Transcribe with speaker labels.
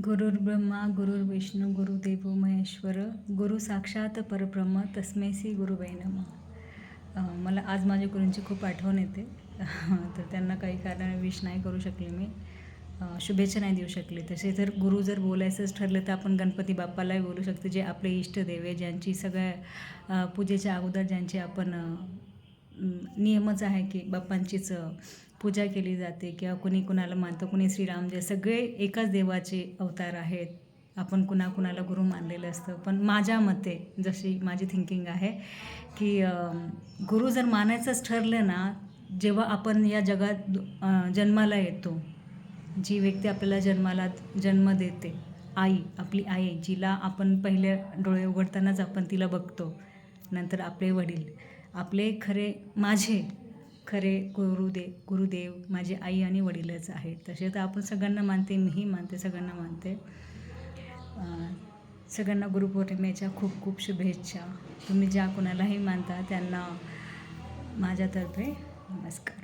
Speaker 1: गुरुर्ब्रह्मा गुरुर्विष्णू गुरुदेवो महेश्वर गुरु साक्षात परब्रह्म तस्मै श्री गुरुवे नमः. मला आज माझ्या गुरूंची खूप आठवण येते. तर त्यांना काही कारणाने विश नाही करू शकले मी, शुभेच्छा नाही देऊ शकले. तसे जर गुरु जर बोलायचंच ठरलं तर आपण गणपती बाप्पालाही बोलू शकतो, जे आपले इष्टदेव आहे, ज्यांची सगळ्या पूजेच्या अगोदर ज्यांची आपण नियमच आहे की बाप्पांचीच पूजा केली जाते. किंवा कुणी कुणाला मानतं, कुणी श्रीरामजी, सगळे एकाच देवाचे अवतार आहेत. आपण कुणाकुणाला गुरु मानलेलं असतं. पण माझ्या मते जशी माझी थिंकिंग आहे की गुरु जर मानायचंच ठरलं ना, जेव्हा आपण या जगात जन्माला येतो, जी व्यक्ती आपल्याला जन्म देते, आई, आपली आई, जिला आपण पहिले डोळे उघडतानाच आपण तिला बघतो. नंतर आपले वडील, आपले माझे खरे गुरुदेव माझे आई आणि वडीलच आहेत. तसे तर आपण सगळ्यांना मानते, मीही मानते, सगळ्यांना मानते. सगळ्यांना गुरुपौर्णिमेच्या खूप खूप शुभेच्छा. तुम्ही ज्या कोणालाही मानता त्यांना माझ्यातर्फे नमस्कार.